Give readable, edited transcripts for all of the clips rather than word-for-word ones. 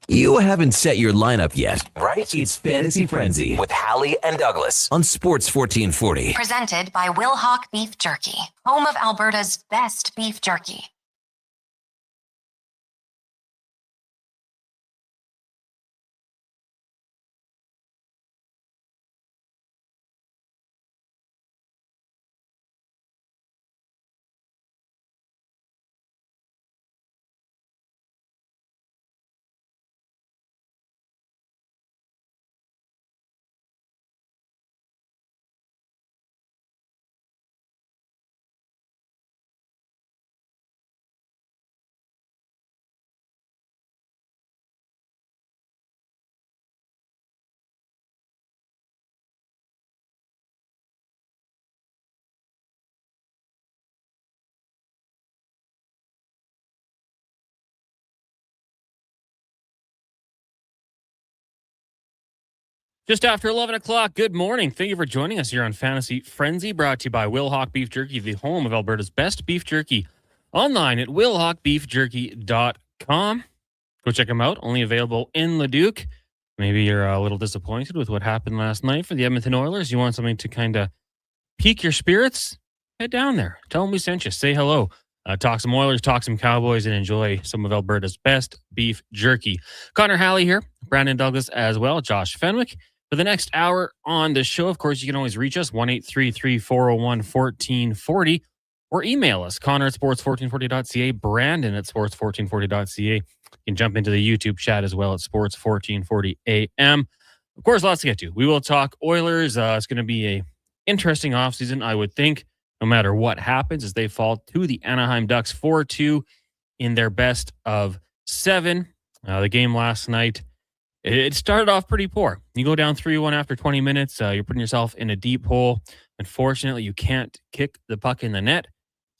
You haven't set your lineup yet, right? It's Fantasy Frenzy with Halley and Douglas on Sports 1440. Presented by Wilhauk Beef Jerky, home of Alberta's best beef jerky. Just after 11 o'clock, good morning. Thank you for joining us here on Fantasy Frenzy, brought to you by Wilhauk Beef Jerky, the home of Alberta's best beef jerky. Online at wilhaukbeefjerky.com. Go check them out. Only available in Leduc. Maybe you're a little disappointed with what happened last night for the Edmonton Oilers. You want something to kind of pique your spirits? Head down there. Tell them we sent you. Say hello. Talk some Oilers, talk some Cowboys, and enjoy some of Alberta's best beef jerky. Connor Halley here. Brandon Douglas as well. Josh Fenwick. For the next hour on the show, of course, you can always reach us, 1-833-401-1440, or email us, Connor at sports1440.ca, Brandon at sports1440.ca. You can jump into the YouTube chat as well at sports1440 AM. Of course, lots to get to. We will talk Oilers. It's going to be a interesting offseason, I would think, no matter what happens, as they fall to the Anaheim Ducks 4-2 in their best of 7. The game last night, it started off pretty poor. You go down 3-1 after 20 minutes. You're putting yourself in a deep hole. Unfortunately, you can't kick the puck in the net,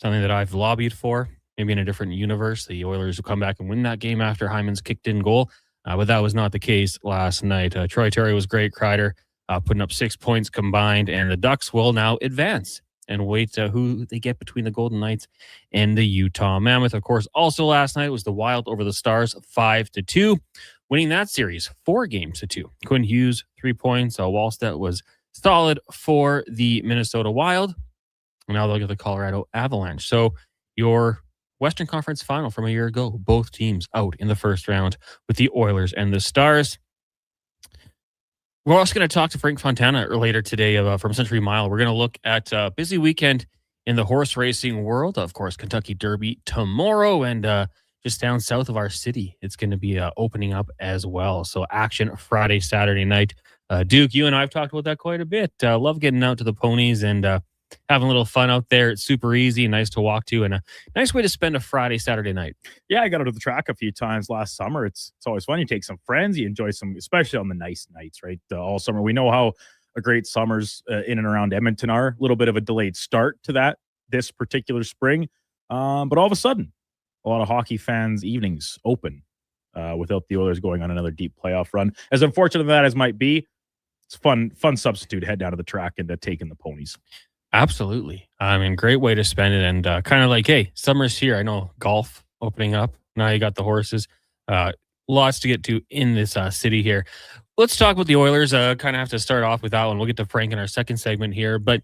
something that I've lobbied for. Maybe in a different universe, the Oilers will come back and win that game after Hyman's kicked in goal. But that was not the case last night. Troy Terry was great. Kreider putting up 6 points combined, and the Ducks will now advance and wait who they get between the Golden Knights and the Utah Mammoth. Of course, also last night was the Wild over the Stars, 5-2. Winning that series 4-2. Quinn Hughes, 3 points. Wallstedt was solid for the Minnesota Wild. And now they'll get the Colorado Avalanche. So your Western Conference final from a year ago, both teams out in the first round with the Oilers and the Stars. We're also going to talk to Frank Fontana later today from Century Mile. We're going to look at a busy weekend in the horse racing world. Of course, Kentucky Derby tomorrow, and just down south of our city, it's going to be opening up as well. So action Friday, Saturday night. Duke, you and I have talked about that quite a bit. Love getting out to the ponies and having a little fun out there. It's super easy, nice to walk to, and a nice way to spend a Friday, Saturday night. Yeah, I got out to the track a few times last summer. It's always fun. You take some friends, you enjoy some, especially on the nice nights, right? All summer. We know how a great summers in and around Edmonton are. A little bit of a delayed start to that this particular spring. But all of a sudden, a lot of hockey fans' evenings open without the Oilers going on another deep playoff run. As unfortunate that as might be, it's fun substitute to head down to the track and taking the ponies. Absolutely. I mean, great way to spend it. And kind of like, hey, summer's here. I know golf opening up. Now you got the horses. Lots to get to in this city here. Let's talk about the Oilers. Kind of have to start off with that one. We'll get to Frank in our second segment here. But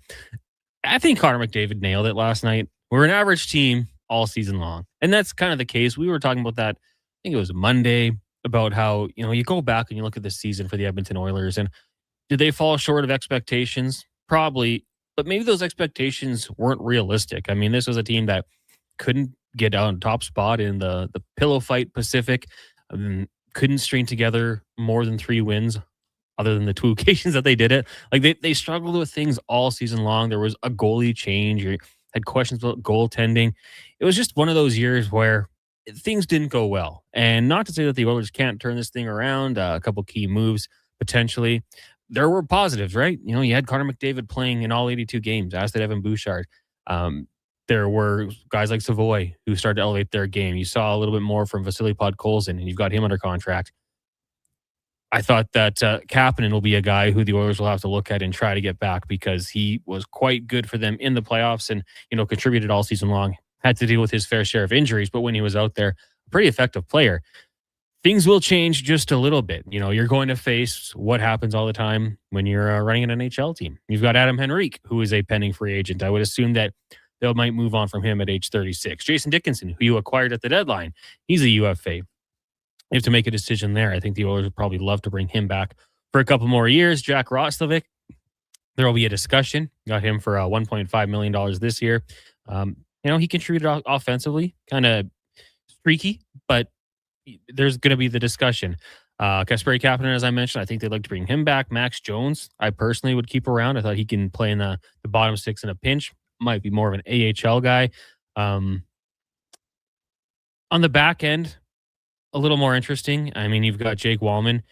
I think Connor McDavid nailed it last night. We're an average team all season long. And that's kind of the case. We were talking about that, I think it was Monday, about how, you go back and you look at this season for the Edmonton Oilers, and did they fall short of expectations? Probably, but maybe those expectations weren't realistic. I mean, this was a team that couldn't get out on top spot in the pillow fight Pacific, couldn't string together more than 3 wins other than the 2 occasions that they did it. Like they struggled with things all season long. There was a goalie change. You had questions about goaltending. It was just one of those years where things didn't go well. And not to say that the Oilers can't turn this thing around, a couple key moves potentially. There were positives, right? You had Connor McDavid playing in all 82 games, as did Evan Bouchard. There were guys like Savoy who started to elevate their game. You saw a little bit more from Vasily Podkolzin, and you've got him under contract. I thought that Kapanen will be a guy who the Oilers will have to look at and try to get back, because he was quite good for them in the playoffs and, contributed all season long. Had to deal with his fair share of injuries, but when he was out there, a pretty effective player. things will change just a little bit. You know, you're going to face what happens all the time when you're running an NHL team. You've got Adam Henrique, who is a pending free agent. I would assume that they might move on from him at age 36. Jason Dickinson, who you acquired at the deadline, he's a UFA. You have to make a decision there. I think the Oilers would probably love to bring him back for a couple more years. Jack Roslovic, there will be a discussion. Got him for $1.5 million this year. He contributed offensively, kind of streaky, but there's going to be the discussion. Kasperi Kapanen, as I mentioned, I think they'd like to bring him back. Max Jones, I personally would keep around. I thought he can play in the bottom six in a pinch. Might be more of an AHL guy. On the back end, a little more interesting. I mean, you've got Jake Wallman.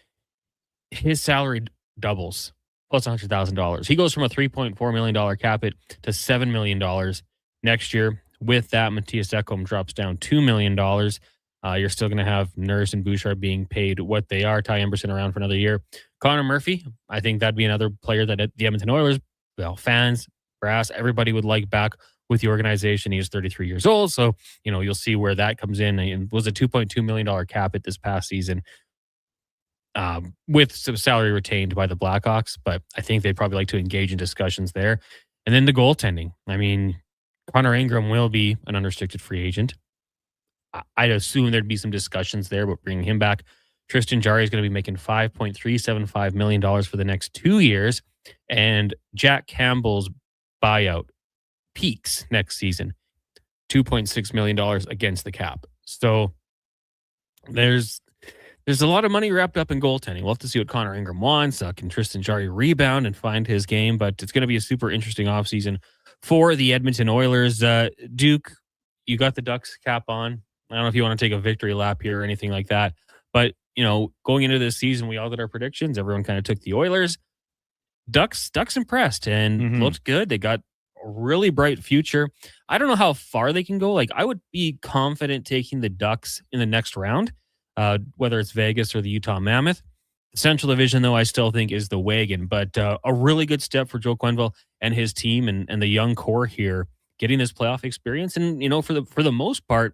His salary doubles, plus $100,000. He goes from a $3.4 million cap hit to $7 million next year. With that, Matthias Ekholm drops down $2 million. You're still going to have Nurse and Bouchard being paid what they are. Ty Emberson around for another year. Connor Murphy, I think that'd be another player that the Edmonton Oilers, fans, brass, everybody would like back with the organization. He is 33 years old, so you'll see where that comes in. It was a $2.2 million cap hit this past season, with some salary retained by the Blackhawks, but I think they'd probably like to engage in discussions there. And then the goaltending. I mean, Connor Ingram will be an unrestricted free agent. I'd assume there'd be some discussions there, but bringing him back. Tristan Jarry is going to be making $5.375 million for the next 2 years. And Jack Campbell's buyout peaks next season, $2.6 million against the cap. So there's a lot of money wrapped up in goaltending. We'll have to see what Connor Ingram wants. Can Tristan Jarry rebound and find his game? But it's going to be a super interesting offseason for the Edmonton Oilers. Duke, you got the Ducks cap on. I don't know if you want to take a victory lap here or anything like that. But, going into this season, we all did our predictions. Everyone kind of took the Oilers. Ducks impressed and looked good. They got a really bright future. I don't know how far they can go. Like, I would be confident taking the Ducks in the next round, whether it's Vegas or the Utah Mammoth. The Central Division, though, I still think is the wagon. But a really good step for Joe Quenneville and his team and the young core here, getting this playoff experience. And, for the most part,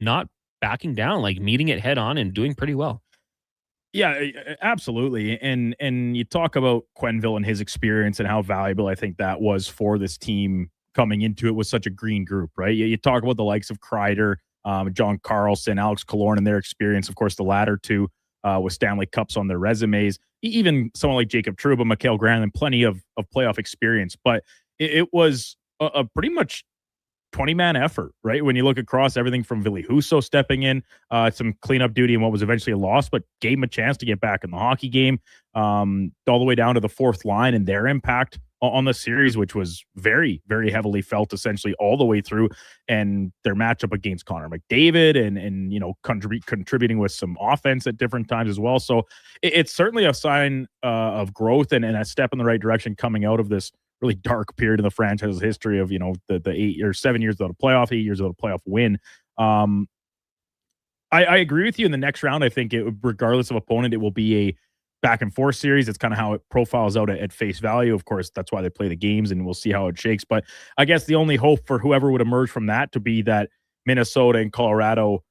not backing down, like meeting it head on and doing pretty well. Yeah, absolutely. And you talk about Quenneville and his experience and how valuable I think that was for this team coming into it with such a green group, right? You talk about the likes of Kreider, John Carlson, Alex Killorn and their experience. Of course, the latter two with Stanley Cups on their resumes. Even someone like Jacob Trouba, Mikael Granlund, plenty of playoff experience. But it was a pretty much 20-man effort, right? When you look across everything from Ville Husso stepping in, some cleanup duty and what was eventually a loss, but gave him a chance to get back in the hockey game, all the way down to the fourth line and their impact on the series, which was very, very heavily felt essentially all the way through, and their matchup against Connor McDavid and contributing with some offense at different times as well. So it's certainly a sign of growth and a step in the right direction coming out of this really dark period in the franchise's history of, the 8 or 7 years without a playoff, 8 years without a playoff win. I agree with you in the next round. I think regardless of opponent, it will be a back and forth series. It's kind of how it profiles out at face value. Of course, that's why they play the games and we'll see how it shakes. But I guess the only hope for whoever would emerge from that to be that Minnesota and Colorado,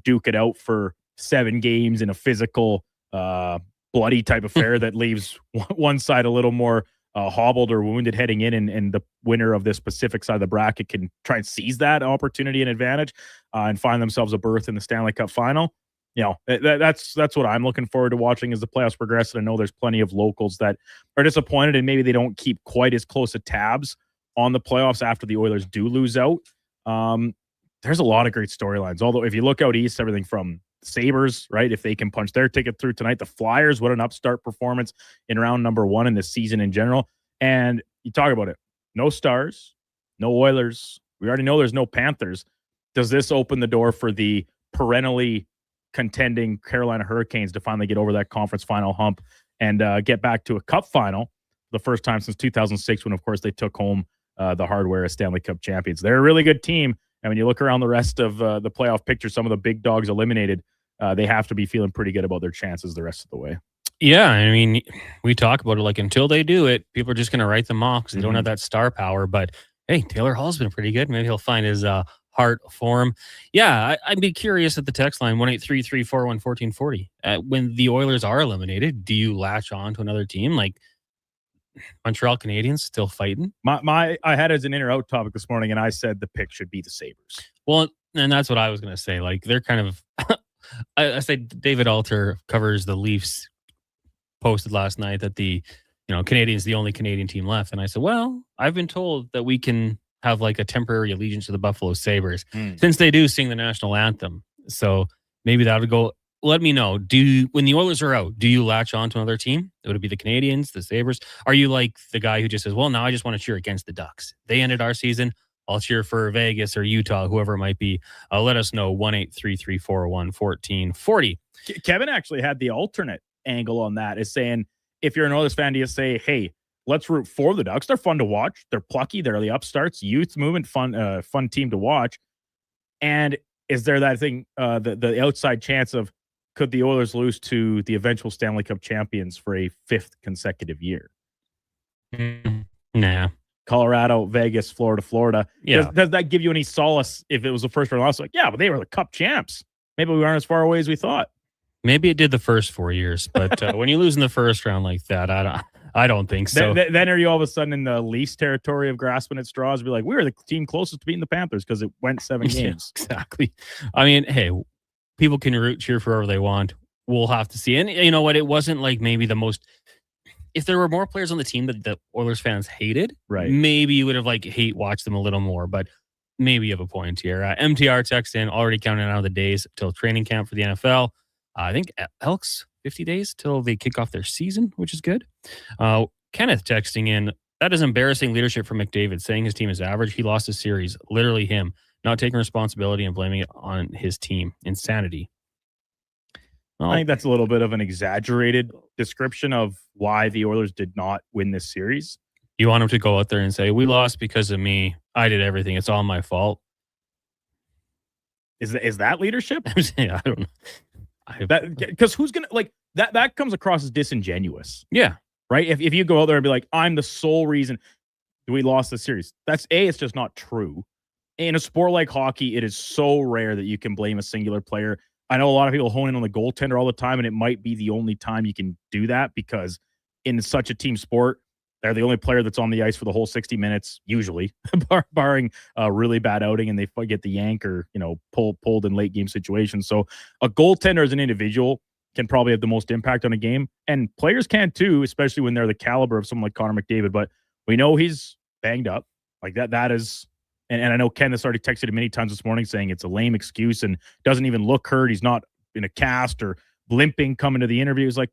duke it out for 7 games in a physical, bloody type affair that leaves one side a little more hobbled or wounded heading in, and the winner of this Pacific side of the bracket can try and seize that opportunity and advantage and find themselves a berth in the Stanley Cup final. That's what I'm looking forward to watching as the playoffs progress. And I know there's plenty of locals that are disappointed and maybe they don't keep quite as close of tabs on the playoffs after the Oilers do lose out. There's a lot of great storylines. Although if you look out east, everything from Sabres, right? If they can punch their ticket through tonight, the Flyers, what an upstart performance in round number 1 in the season in general. And you talk about it. No Stars, no Oilers. We already know there's no Panthers. Does this open the door for the perennially contending Carolina Hurricanes to finally get over that conference final hump and get back to a cup final the first time since 2006 when, of course, they took home the hardware as Stanley Cup champions? They're a really good team. And when you look around the rest of the playoff picture, some of the big dogs eliminated, they have to be feeling pretty good about their chances the rest of the way. Yeah, I mean, we talk about it like until they do it, people are just going to write them off because they don't have that star power. But hey, Taylor Hall's been pretty good. Maybe he'll find his heart for him. Yeah, I'd be curious at the text line 1-833-401-1440. When the Oilers are eliminated, do you latch on to another team like Montreal Canadiens still fighting? I had it as an in or out topic this morning, and I said the pick should be the Sabres. Well, and that's what I was going to say. Like they're kind of, I said David Alter covers the Leafs. Posted last night that the Canadians the only Canadian team left, and I said, well, I've been told that we can have like a temporary allegiance to the Buffalo Sabres since they do sing the national anthem. So maybe that would go. Let me know. When the Oilers are out, do you latch on to another team? Would it be the Canadians, the Sabres? Are you like the guy who just says, well, now I just want to cheer against the Ducks? They ended our season. I'll cheer for Vegas or Utah, whoever it might be. Let us know. 1-833-401-1440. Kevin actually had the alternate angle on that, is saying if you're an Oilers fan, do you say, hey, let's root for the Ducks? They're fun to watch. They're plucky. They're the upstarts, youth movement, fun team to watch. And is there that thing, the outside chance of could the Oilers lose to the eventual Stanley Cup champions for a 5th consecutive year? Nah. Colorado, Vegas, Florida. Yeah. Does that give you any solace if it was the first round loss? Like, yeah, but they were the Cup champs. Maybe we aren't as far away as we thought. Maybe it did the first 4 years, but when you lose in the first round like that, I don't think so. Then are you all of a sudden in the least territory of grasping at straws? Be like, we were the team closest to beating the Panthers because it went 7 games. Yeah, exactly. I mean, hey, people can cheer for whoever they want. We'll have to see. And you know what? It wasn't like maybe the most. If there were more players on the team that the Oilers fans hated, right? Maybe you would have watched them a little more. But maybe you have a point here. MTR text in, already counting out the days till training camp for the NFL. I think Elks 50 days till they kick off their season, which is good. Kenneth texting in, that is embarrassing leadership from McDavid, saying his team is average. He lost a series, literally him, not taking responsibility and blaming it on his team. Insanity. Well, I think that's a little bit of an exaggerated description of why the Oilers did not win this series. You want him to go out there and say, we lost because of me. I did everything. It's all my fault. Is that leadership? Yeah, I don't know. Because who's gonna that comes across as disingenuous. Yeah. Right. If you go out there and be like, I'm the sole reason we lost the series, it's just not true. In a sport like hockey, it is so rare that you can blame a singular player. I know a lot of people hone in on the goaltender all the time, and it might be the only time you can do that because in such a team sport, they're the only player that's on the ice for the whole 60 minutes, usually, barring a really bad outing and they get the yank or, pulled in late game situations. So a goaltender as an individual can probably have the most impact on a game. And players can too, especially when they're the caliber of someone like Connor McDavid. But we know he's banged up. Like that is, and I know Ken has already texted him many times this morning saying it's a lame excuse and doesn't even look hurt. He's not in a cast or limping coming to the interview. He's like,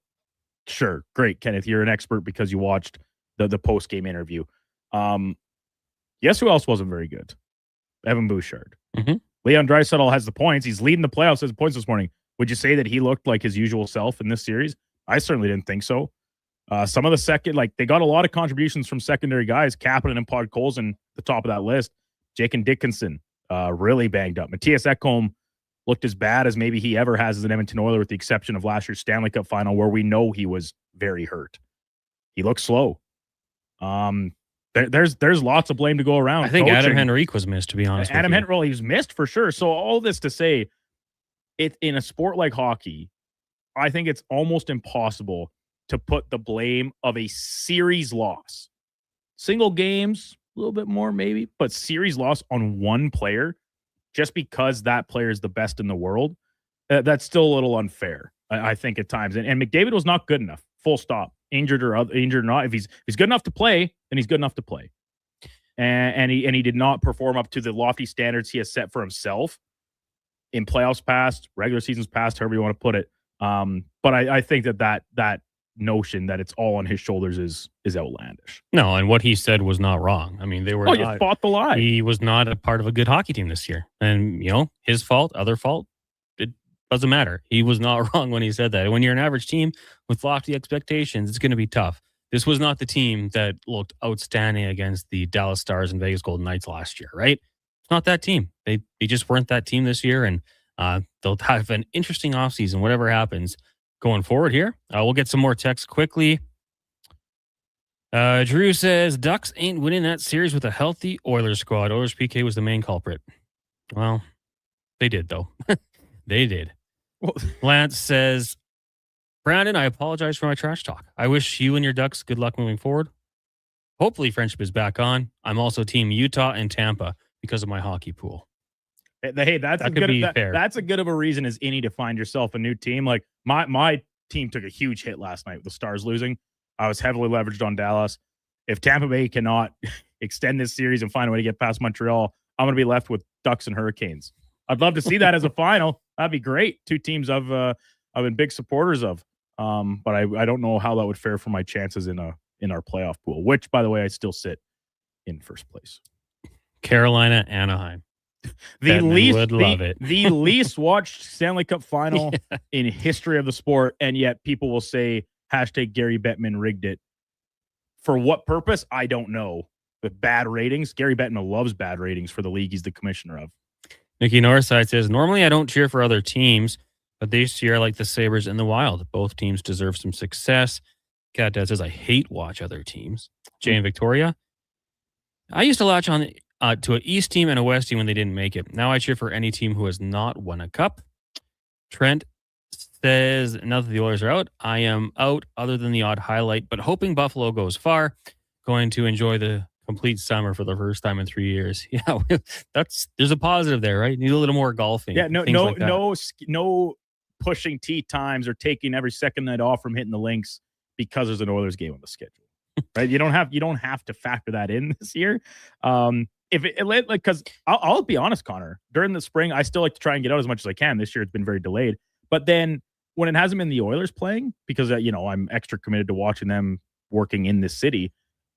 sure, great, Kenneth, you're an expert because you watched the post-game interview. Guess who else wasn't very good? Evan Bouchard. Mm-hmm. Leon Draisaitl has the points. He's leading the playoffs as points this morning. Would you say that he looked like his usual self in this series? I certainly didn't think so. Some of the they got a lot of contributions from secondary guys. Kapanen and Podkolzin, the top of that list. Jake and Dickinson, really banged up. Matthias Ekholm looked as bad as maybe he ever has as an Edmonton Oiler, with the exception of last year's Stanley Cup final, where we know he was very hurt. He looked slow. There's lots of blame to go around. I think coaching. Adam Henrique was missed, to be honest. Adam Henrique, he was missed for sure. So all this to say, in a sport like hockey, I think it's almost impossible to put the blame of a series loss, single games, a little bit more maybe, but series loss on one player just because that player is the best in the world. That's still a little unfair, I think, at times. And McDavid was not good enough. Full stop. Injured or not. If he's good enough to play, then he's good enough to play. And he did not perform up to the lofty standards he has set for himself in playoffs past, regular seasons past, however you want to put it. But I think that notion that it's all on his shoulders is outlandish. No, and what he said was not wrong. I mean, they were. You fought the lie. He was not a part of a good hockey team this year, and his fault, other fault. It doesn't matter. He was not wrong when he said that. When you're an average team with lofty expectations, it's going to be tough. This was not the team that looked outstanding against the Dallas Stars and Vegas Golden Knights last year, right? It's not that team. They just weren't that team this year, and they'll have an interesting offseason, whatever happens going forward here. We'll get some more texts quickly. Drew says, Ducks ain't winning that series with a healthy Oilers squad. Oilers PK was the main culprit. Well, they did, though. They did. Well, Lance says, Brandon, I apologize for my trash talk. I wish you and your Ducks good luck moving forward. Hopefully friendship is back on. I'm also team Utah and Tampa because of my hockey pool. hey, that's That could be fair. That's a good of a reason as any to find yourself a new team. Like my team took a huge hit last night with the Stars losing. I was heavily leveraged on Dallas. If Tampa Bay cannot extend this series and find a way to get past Montreal, I'm going to be left with Ducks and Hurricanes. I'd love to see that as a final. That'd be great. Two teams I've been big supporters of. But I don't know how that would fare for my chances in our playoff pool, which, by the way, I still sit in first place. Carolina, Anaheim. The least watched Stanley Cup final in history of the sport, and yet people will say hashtag Gary Bettman rigged it. For what purpose? I don't know. With bad ratings, Gary Bettman loves bad ratings for the league he's the commissioner of. Nikki Northside says, normally I don't cheer for other teams, but this year I like the Sabres and the Wild. Both teams deserve some success. Cat Dad says, I hate watch other teams. Jane Victoria, I used to latch on to an East team and a West team when they didn't make it. Now I cheer for any team who has not won a cup. Trent says, now that the Oilers are out, I am out other than the odd highlight, but hoping Buffalo goes far. Going to enjoy the complete summer for the first time in 3 years. Yeah, there's a positive there, right? Need a little more golfing. Yeah, no pushing tee times or taking every second night off from hitting the links because there's an Oilers game on the schedule. Right? You don't have to factor that in this year. Because I'll be honest, Connor, during the spring, I still like to try and get out as much as I can. This year it's been very delayed. But then when it hasn't been the Oilers playing, because I'm extra committed to watching them working in this city,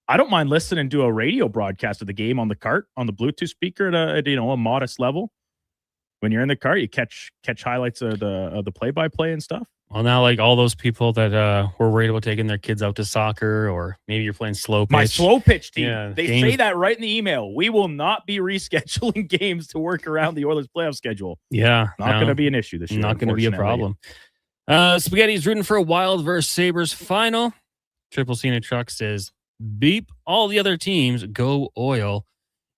I don't mind listening to a radio broadcast of the game on the cart on the Bluetooth speaker at a modest level. When you're in the car, you catch highlights of the play-by-play and stuff. Well, now, like all those people that were worried about taking their kids out to soccer, or maybe you're playing slow pitch. My slow pitch team. Yeah, they say that right in the email. We will not be rescheduling games to work around the Oilers playoff schedule. Yeah. Not going to be an issue this year. Not going to be a problem. Spaghetti's rooting for a Wild versus Sabres final. Triple Cena Truck says, beep all the other teams, go Oil.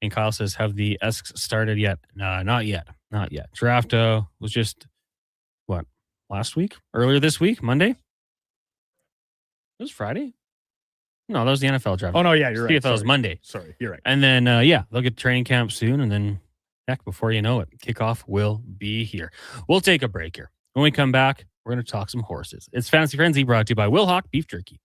And Kyle says, have the Esks started yet? Nah, not yet. Not yet. Draft was just, last week? Earlier this week? Monday? It was Friday? No, that was the NFL draft. Oh, no, yeah, you're right. CFL is Monday. Sorry, you're right. And then, they'll get training camp soon. And then, before you know it, kickoff will be here. We'll take a break here. When we come back, we're going to talk some horses. It's Fantasy Frenzy brought to you by Will Hawk Beef Jerky.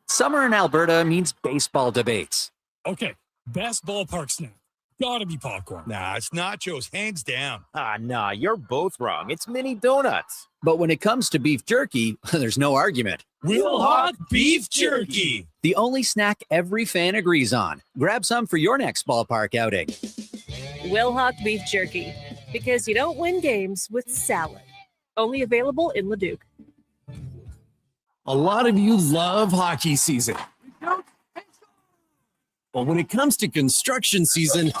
Summer in Alberta means baseball debates. Okay, best ballpark snack. Gotta be popcorn. Nah, it's nachos, hands down. Nah, you're both wrong. It's mini donuts. But when it comes to beef jerky, there's no argument. Will Hawk Beef Jerky. The only snack every fan agrees on. Grab some for your next ballpark outing. Will Hawk Beef Jerky. Because you don't win games with salad. Only available in Leduc. A lot of you love hockey season. But when it comes to construction season,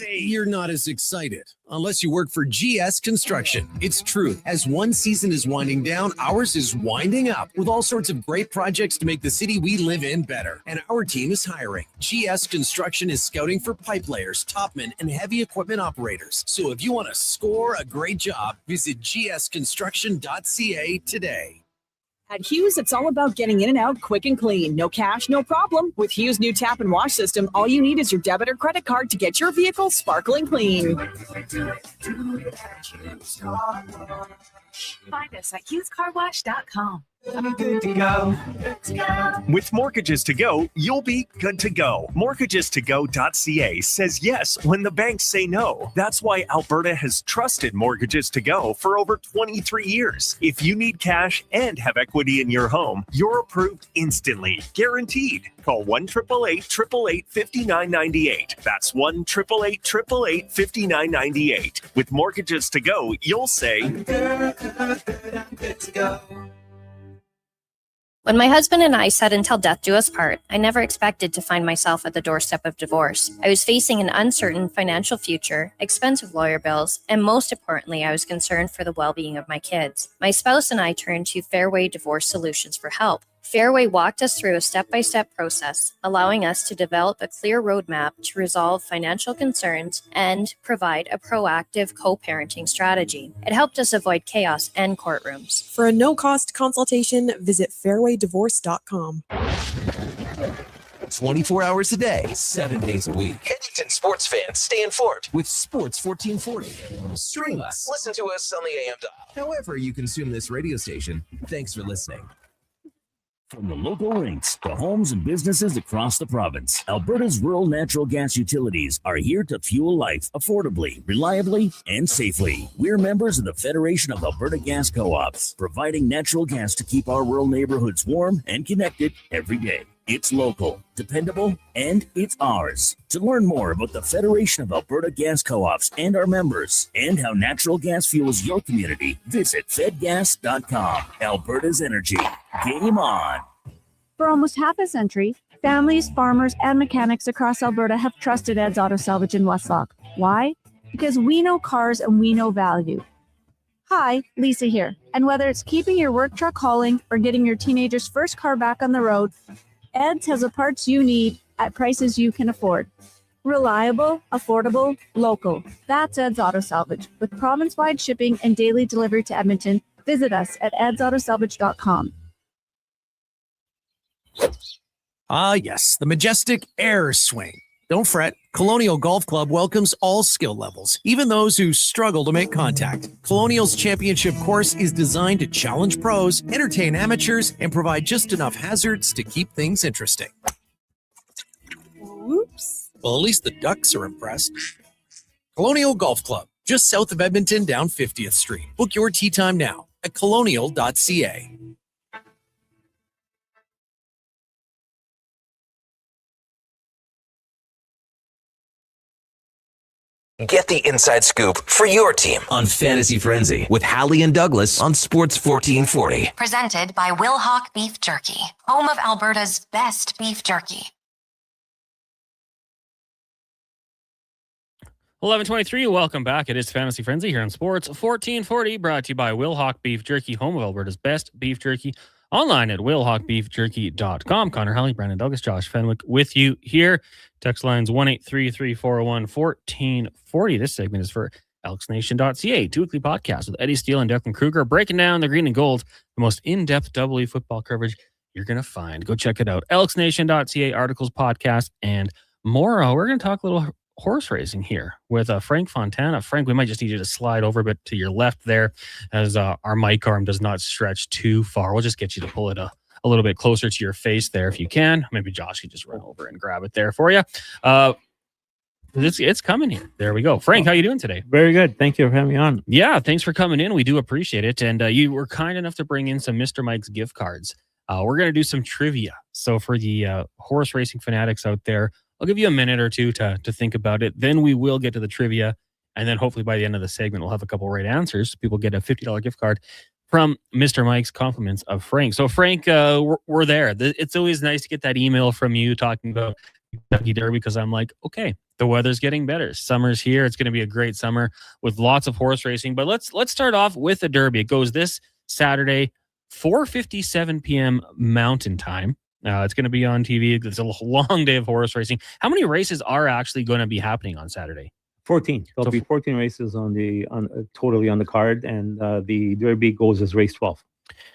you're not as excited unless you work for GS Construction. It's true. As one season is winding down, ours is winding up with all sorts of great projects to make the city we live in better. And our team is hiring. GS Construction is scouting for pipe layers, topmen, and heavy equipment operators. So if you want to score a great job, visit gsconstruction.ca today. At Hughes, it's all about getting in and out quick and clean. No cash, no problem. With Hughes' new tap and wash system, all you need is your debit or credit card to get your vehicle sparkling clean. Find us at HughesCarWash.com. Good to go. With Mortgages to Go, you'll be good to go. Mortgagestogo.ca says yes when the banks say no. That's why Alberta has trusted Mortgages to Go for over 23 years. If you need cash and have equity in your home, you're approved instantly, guaranteed. Call 1-888-888-5998. That's 1-888-888-5998. With Mortgages to Go, you'll say, I'm good to go. When my husband and I said until death do us part, I never expected to find myself at the doorstep of divorce. I was facing an uncertain financial future, expensive lawyer bills, and most importantly, I was concerned for the well-being of my kids. My spouse and I turned to Fairway Divorce Solutions for help. Fairway walked us through a step-by-step process, allowing us to develop a clear roadmap to resolve financial concerns and provide a proactive co-parenting strategy. It helped us avoid chaos and courtrooms. For a no-cost consultation, visit fairwaydivorce.com. 24 hours a day, 7 days a week. Edmonton sports fans stay informed with Sports 1440. Stream us. Listen to us on the AM dial. However you consume this radio station, thanks for listening. From the local rinks to homes and businesses across the province, Alberta's rural natural gas utilities are here to fuel life affordably, reliably, and safely. We're members of the Federation of Alberta Gas Co-ops, providing natural gas to keep our rural neighborhoods warm and connected every day. It's local, dependable, and it's ours. To learn more about the Federation of Alberta Gas Co-ops and our members, and how natural gas fuels your community, visit fedgas.com. Alberta's energy. Game on. For almost half a century, families, farmers, and mechanics across Alberta have trusted Ed's Auto Salvage in Westlock. Why? Because we know cars and we know value. Hi, Lisa here. And whether it's keeping your work truck hauling or getting your teenager's first car back on the road, Ed's has the parts you need at prices you can afford. Reliable, affordable, local. That's Ed's Auto Salvage. With province-wide shipping and daily delivery to Edmonton, visit us at edsautosalvage.com. Ah, yes, the majestic air swing. Don't fret, Colonial Golf Club welcomes all skill levels, even those who struggle to make contact. Colonial's championship course is designed to challenge pros, entertain amateurs, and provide just enough hazards to keep things interesting. Whoops. Well, at least the Ducks are impressed. Colonial Golf Club, just south of Edmonton down 50th Street. Book your tee time now at colonial.ca. Get the inside scoop for your team on Fantasy Frenzy with Halley and Douglas on Sports 1440. Presented by Wilhauk Beef Jerky, home of Alberta's best beef jerky. 11:23. Welcome back. It is Fantasy Frenzy here on Sports 1440, brought to you by Wilhauk Beef Jerky, home of Alberta's best beef jerky. Online at willhawkbeefjerky.com. Connor Halley, Brandon Douglas, Josh Fenwick with you here. Text lines 1-833-401-1440. This segment is for elksnation.ca, two weekly podcast with Eddie Steele and Declan Kruger, breaking down the green and gold, the most in-depth WE football coverage you're going to find. Go check it out. elksnation.ca, articles, podcast, and more. We're going to talk a little horse racing here with Frank Fontana. Frank, we might just need you to slide over a bit to your left there, as our mic arm does not stretch too far. We'll just get you to pull it a little bit closer to your face there if you can. Maybe Josh can just run over and grab it there for you. It's coming here. There we go. Frank, how you doing today? Very good. Thank you for having me on. Yeah, thanks for coming in. We do appreciate it. And you were kind enough to bring in some Mr. Mike's gift cards. We're going to do some trivia. So for the horse racing fanatics out there, I'll give you a minute or two to think about it. Then we will get to the trivia. And then hopefully by the end of the segment, we'll have a couple right answers. People get a $50 gift card from Mr. Mike's compliments of Frank. So Frank, we're there. It's always nice to get that email from you talking about Kentucky Derby, because I'm like, okay, the weather's getting better. Summer's here. It's going to be a great summer with lots of horse racing. But let's start off with the Derby. It goes this Saturday, 4:57 p.m. Mountain Time. It's going to be on TV. It's a long day of horse racing. How many races are actually going to be happening on Saturday? 14. There'll be 14 races totally on the card, and the Derby goes as race 12.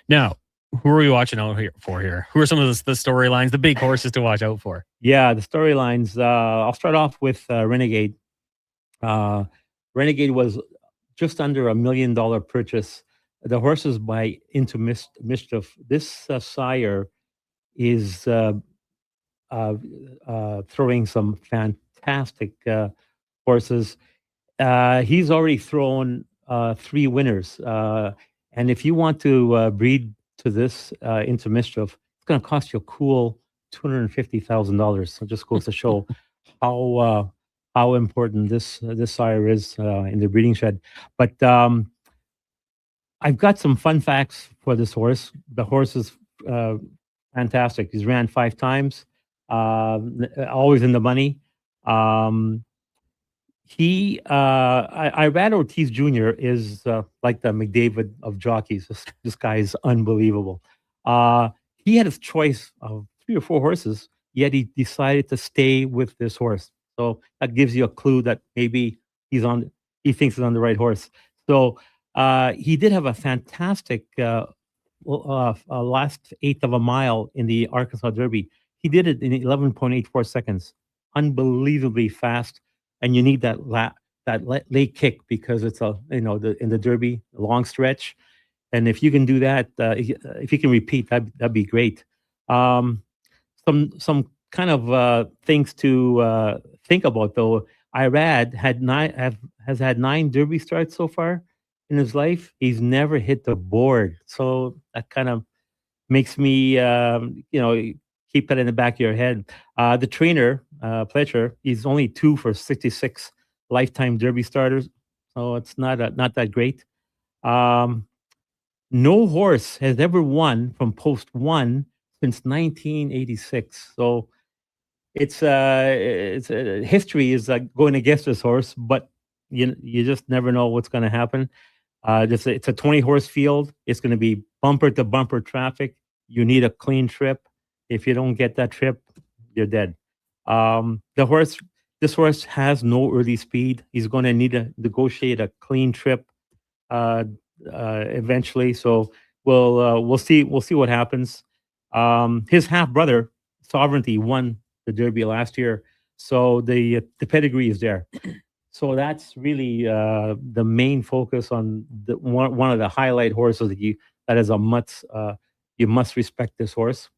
Now, who are we watching out for here? Who are some of the storylines, the big horses to watch out for? Yeah, the storylines. I'll start off with Renegade. Renegade was just under $1 million purchase. The horses by Into Mischief. This sire is throwing some fantastic horses. He's already thrown 3 winners. And if you want to breed to this Into Mischief, it's going to cost you a cool $250,000. So it just goes to show how important this sire is in the breeding shed. But I've got some fun facts for this horse. The horse is fantastic. He's ran 5 times, always in the money. I read Ortiz Jr. is like the McDavid of jockeys. This guy is unbelievable. he had his choice of 3 or 4 horses, yet he decided to stay with this horse. So that gives you a clue that maybe he thinks he's on the right horse. So he did have a fantastic last eighth of a mile in the Arkansas Derby. He did it in 11.84 seconds, unbelievably fast. And you need that late kick because it's in the Derby, a long stretch. And if you can do that, if you can repeat, that'd be great. Some kind of things to think about though. Irad has had 9 Derby starts so far in his life. He's never hit the board, so that kind of makes me keep that in the back of your head. The trainer Pletcher, he's only 2 for 66 lifetime Derby starters, so it's not that great. No horse has ever won from post 1 since 1986. So it's history is going against this horse, but you just never know what's going to happen. It's a 20 horse field. It's going to be bumper to bumper traffic. You need a clean trip. If you don't get that trip, you're dead. This horse has no early speed. He's going to need to negotiate a clean trip eventually. So we'll see what happens. His half brother Sovereignty won the Derby last year, so the pedigree is there. So that's really the main focus on one of the highlight horses that is a must. You must respect this horse.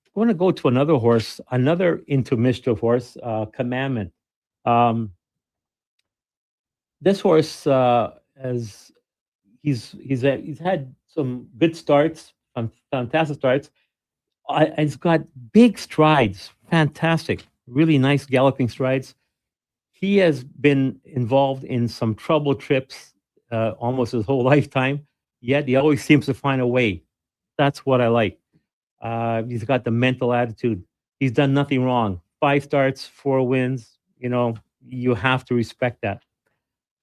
I want to go to another horse, another into mischief horse, Commandment. This horse he's had some good starts, fantastic starts. It's got big strides, fantastic, really nice galloping strides. He has been involved in some trouble trips almost his whole lifetime, yet he always seems to find a way. That's what I like. He's got the mental attitude. He's done nothing wrong. 5 starts, 4 wins. You have to respect that.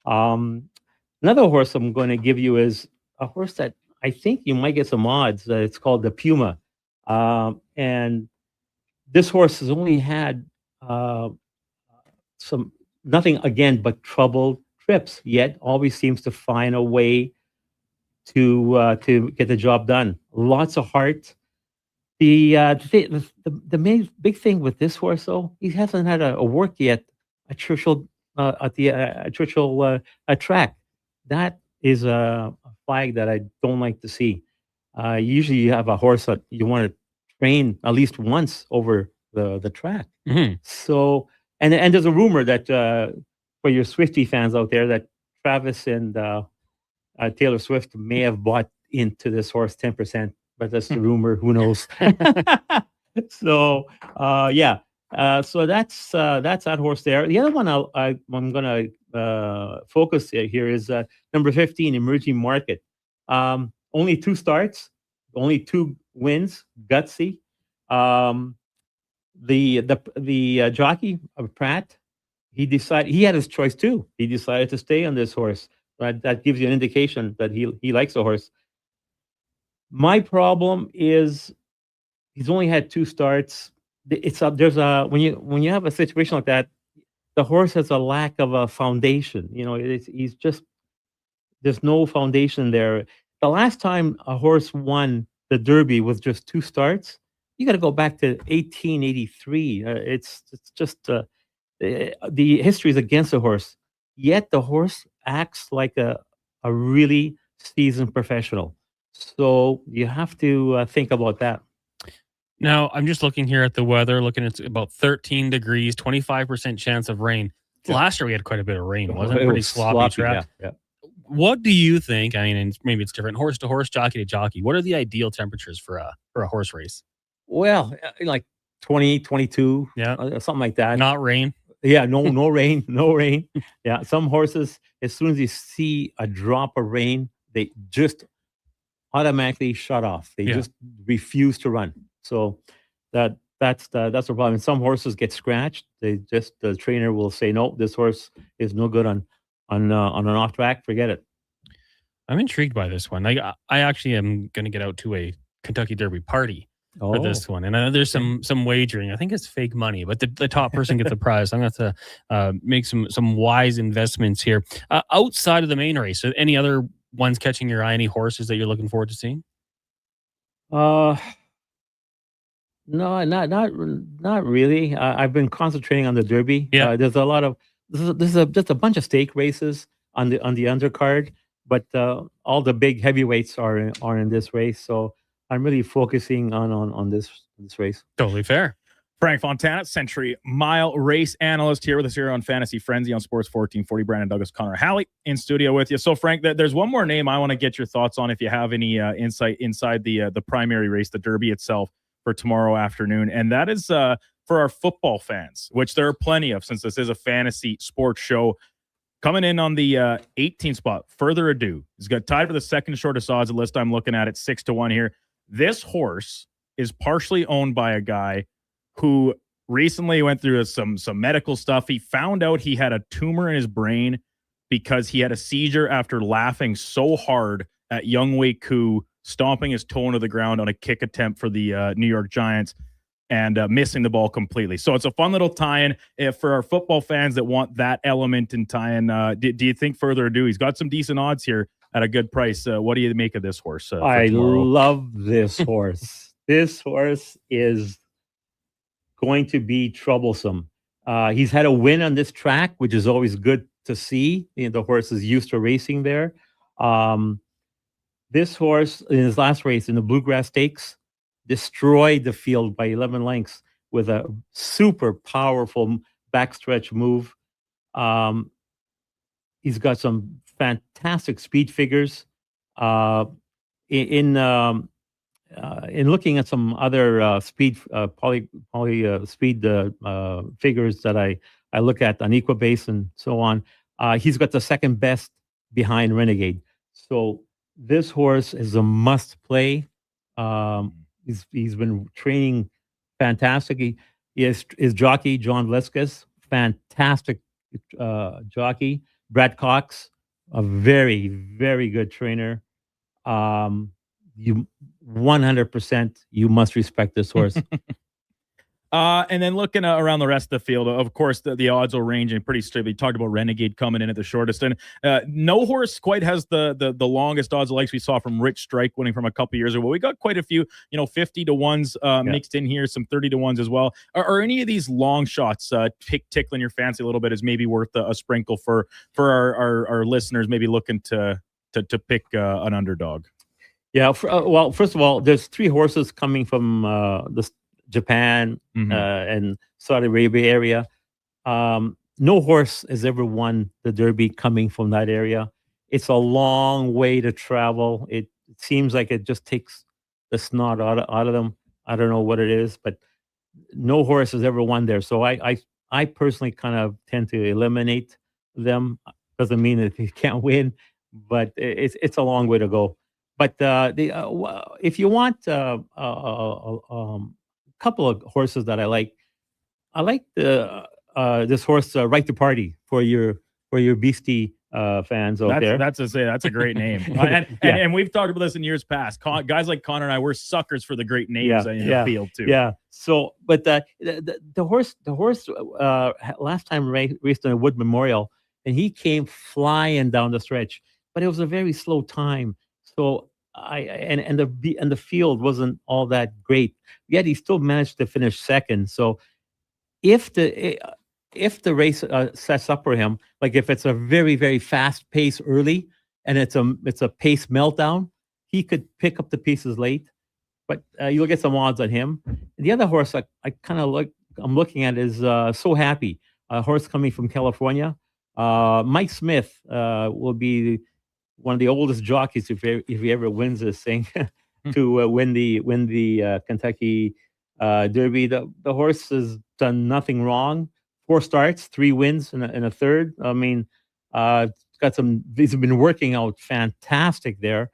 Another horse I'm going to give you is a horse that I think you might get some odds. It's called the Puma. And this horse has only had nothing again but troubled trips, yet always seems to find a way to get the job done. Lots of heart. The main big thing with this horse, though, he hasn't had a work yet at Churchill track. That is a flag that I don't like to see. Usually, you have a horse that you want to train at least once over the track. Mm-hmm. So, and there's a rumor that for your Swiftie fans out there, that Travis and Taylor Swift may have bought into this horse 10%, but that's the rumor. Who knows? So, yeah. So that's that horse there. The other one I'm going to focus here is number 15, Emerging Market. Only 2 starts, only 2 wins, gutsy. The jockey Pratt, he had his choice too. He decided to stay on this horse. That gives you an indication that he likes the horse. My problem is he's only had 2 starts. When you have a situation like that, the horse has a lack of a foundation. He's just, there's no foundation there. The last time a horse won the Derby with just 2 starts, you got to go back to 1883. It's just the history is against the horse. Yet the horse acts like a really seasoned professional. So you have to think about that. Now, I'm just looking here at the weather, looking at about 13 degrees, 25% chance of rain. Last year we had quite a bit of rain, wasn't it? Pretty sloppy track. Yeah. What do you think? I mean, and maybe it's different horse to horse, jockey to jockey. What are the ideal temperatures for a horse race? Well, like 20, 22, something like that. Not rain. Yeah, no rain, no rain. Yeah, some horses, as soon as you see a drop of rain, they just automatically shut off. They just refuse to run. So that's the problem. And some horses get scratched. The trainer will say, no, this horse is no good on an off track. Forget it. I'm intrigued by this one. I actually am going to get out to a Kentucky Derby party for this one. And I know there's some wagering. I think it's fake money, but the top person gets a prize. I'm going to have to make some wise investments here. Outside of the main race, any other ones catching your eye? Any horses that you're looking forward to seeing? No, not really. I've been concentrating on the Derby. Yeah. There's a lot of just a bunch of stake races on the undercard, but all the big heavyweights are in this race. So I'm really focusing on this race. Totally fair. Frank Fontana, Century Mile race analyst, here with us here on Fantasy Frenzy on Sports 1440. Brandon Douglas, Connor Halley in studio with you. So, Frank, there's one more name I want to get your thoughts on if you have any insight inside the primary race, the Derby itself, for tomorrow afternoon. And that is for our football fans, which there are plenty of since this is a fantasy sports show. Coming in on the 18th spot, Further Ado. He's got tied for the second shortest odds. The list I'm looking at, it's 6-1 here. This horse is partially owned by a guy who recently went through some medical stuff. He found out he had a tumor in his brain because he had a seizure after laughing so hard at Young Wei Koo stomping his toe into the ground on a kick attempt for the New York Giants and missing the ball completely. So it's a fun little tie-in for our football fans that want that element in tie-in. Do you think Further Ado? He's got some decent odds here at a good price. What do you make of this horse? I love this horse. This horse is going to be troublesome. He's had a win on this track, which is always good to see. The horse is used to racing there. This horse, in his last race in the Bluegrass Stakes, destroyed the field by 11 lengths with a super powerful backstretch move. He's got some fantastic speed figures. In looking at some other speed speed figures that I look at on Equibase and so on, he's got the second best behind Renegade. So this horse is a must play. He's been training fantastically. His jockey John Vleskis, fantastic jockey. Brad Cox, a very, very good trainer. You 100% you must respect this horse. And then looking around the rest of the field, of course, the odds will range and pretty straight. We talked about Renegade coming in at the shortest, and no horse quite has the longest odds like we saw from Rich Strike winning from a couple years ago. We got quite a few, 50-1s mixed in here, some 30-1s as well. Are any of these long shots tickling your fancy a little bit? Is maybe worth a sprinkle for our listeners, maybe looking to pick an underdog? Yeah. Well, first of all, there's 3 horses coming from Japan and Saudi Arabia area. No horse has ever won the Derby coming from that area. It's a long way to travel. It seems like it just takes the snot out of them. I don't know what it is, but no horse has ever won there. So I personally kind of tend to eliminate them. Doesn't mean that you can't win, but it's a long way to go. But if you want couple of horses that I like this horse Right to Party for your beastie fans out there. That's a great name. and we've talked about this in years past. Guys like Connor and I, we're suckers for the great names in the field too. Yeah. So, but the horse last time raced on a Wood Memorial, and he came flying down the stretch, but it was a very slow time. So the field wasn't all that great. Yet he still managed to finish second. So if the race sets up for him, like if it's a very, very fast pace early and it's a pace meltdown, he could pick up the pieces late. But you'll get some odds on him. And the other horse I'm looking at is So Happy, a horse coming from California. Mike Smith will be one of the oldest jockeys if he ever wins this thing to win the Kentucky Derby. The horse has done nothing wrong. 4 starts, 3 wins, and a third. I mean, he's been working out fantastic there.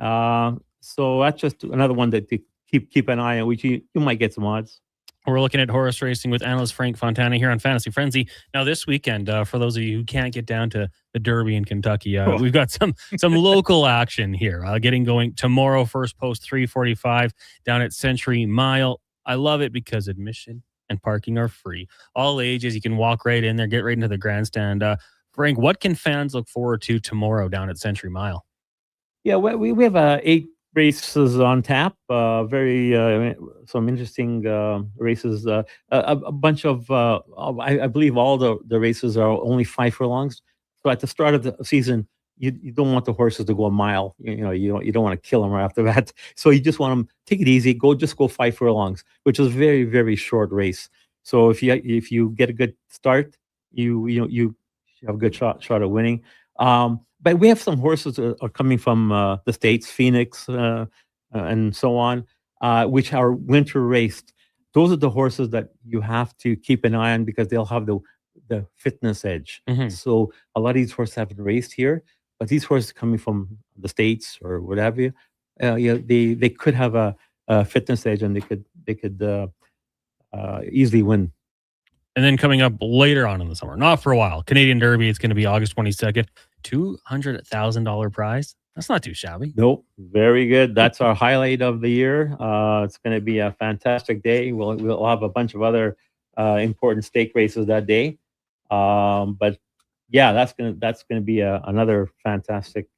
So that's just another one that to keep an eye on, which you might get some odds. We're looking at horse racing with analyst Frank Fontana here on Fantasy Frenzy. Now, this weekend, for those of you who can't get down to the Derby in Kentucky, we've got some local action here. Getting going tomorrow, first post 3:45 down at Century Mile. I love it because admission and parking are free. All ages, you can walk right in there, get right into the grandstand. Frank, what can fans look forward to tomorrow down at Century Mile? Yeah, we have 8 races on tap. Very some interesting races. A bunch of I believe all the races are only 5 furlongs. So at the start of the season, you don't want the horses to go a mile. You don't want to kill them right off the bat. So you just want them take it easy. Go 5 furlongs, which is a very, very short race. So if you get a good start, you have a good shot at winning. But we have some horses that are coming from the States, Phoenix, and so on, which are winter raced. Those are the horses that you have to keep an eye on because they'll have the fitness edge. Mm-hmm. So a lot of these horses haven't raced here, but these horses coming from the States or whatever, they could have a fitness edge and they could easily win. And then coming up later on in the summer, not for a while, Canadian Derby, it's going to be August 22nd. $200,000 prize. That's not too shabby. Nope. Very good. That's our highlight of the year. It's going to be a fantastic day. We'll have a bunch of other important stake races that day. But yeah, that's gonna be another fantastic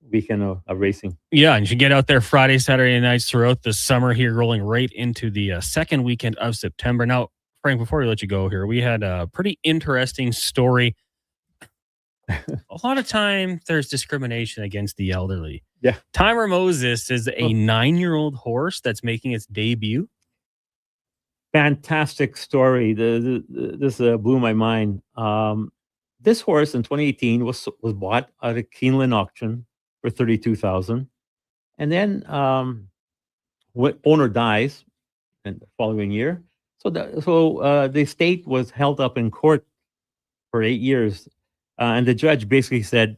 weekend of racing. Yeah, and you get out there Friday, Saturday nights throughout the summer here, rolling right into the second weekend of September. Now, Frank, before we let you go here, we had a pretty interesting story. A lot of time there's discrimination against the elderly. Yeah. Timer Moses is a 9-year-old horse that's making its debut. Fantastic story. This blew my mind. This horse in 2018 was bought at a Keeneland auction for $32,000, and then what owner dies in the following year. So the estate was held up in court for 8 years, and the judge basically said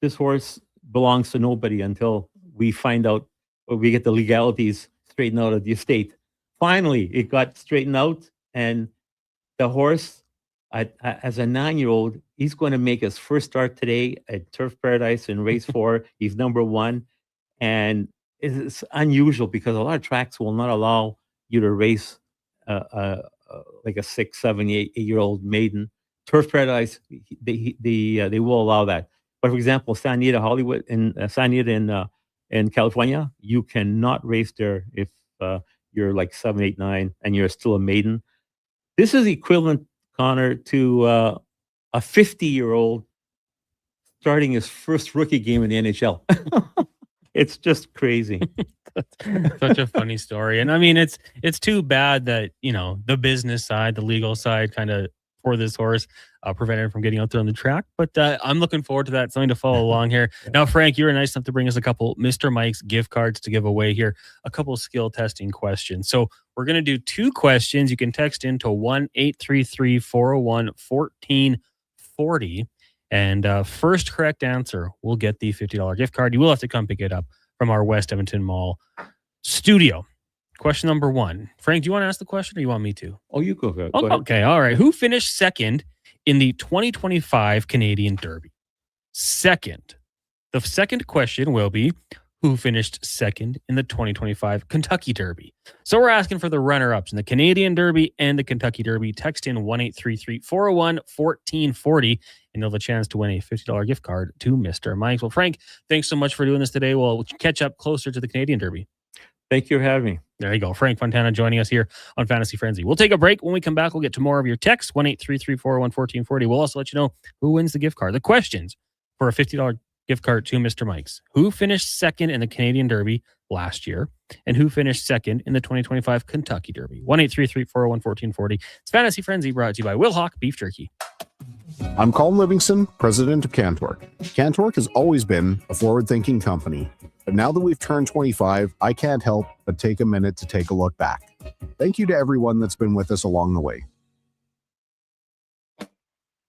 this horse belongs to nobody until we find out or we get the legalities straightened out of the estate. Finally, it got straightened out, and the horse, as a 9-year-old, he's going to make his first start today at Turf Paradise in race 4. He's number 1, and it's unusual because a lot of tracks will not allow you to race like a 6, 7, 8-year-old maiden. Turf Paradise, they will allow that. But for example, San Diego Hollywood in California, you cannot race there if you're like 7, 8, 9, and you're still a maiden. This is equivalent, Connor, to a 50-year-old starting his first rookie game in the NHL. It's just crazy. Such a funny story. And I mean, it's too bad that, the business side, the legal side kind of for this horse prevented him from getting out there on the track. But I'm looking forward to that. Something to follow along here. Now, Frank, you were nice enough to bring us a couple Mr. Mike's gift cards to give away here. A couple skill testing questions. So we're going to do 2 questions. You can text into 1-833-401-1440. And first correct answer will get the $50 gift card. You will have to come pick it up from our West Edmonton Mall studio. Question number 1. Frank, do you want to ask the question or you want me to? Oh, you go. Go ahead. Okay, all right. Who finished second in the 2025 Canadian Derby? Second. The second question will be, who finished second in the 2025 Kentucky Derby? So we're asking for the runner-ups in the Canadian Derby and the Kentucky Derby. Text in 1-833-401-1440 and you'll have a chance to win a $50 gift card to Mr. Mike's. Well, Frank, thanks so much for doing this today. We'll catch up closer to the Canadian Derby. Thank you for having me. There you go. Frank Fontana joining us here on Fantasy Frenzy. We'll take a break. When we come back, we'll get to more of your texts. 1-833-401-1440. We'll also let you know who wins the gift card. The questions for a $50 gift card to Mr. Mike's. Who finished second in the Canadian Derby last year? And who finished second in the 2025 Kentucky Derby? 1-833-401-1440. It's Fantasy Frenzy brought to you by Will Hawk Beef Jerky. I'm Colin Livingston, president of Cantork. Cantork has always been a forward-thinking company, but now that we've turned 25, I can't help but take a minute to take a look back. Thank you to everyone that's been with us along the way.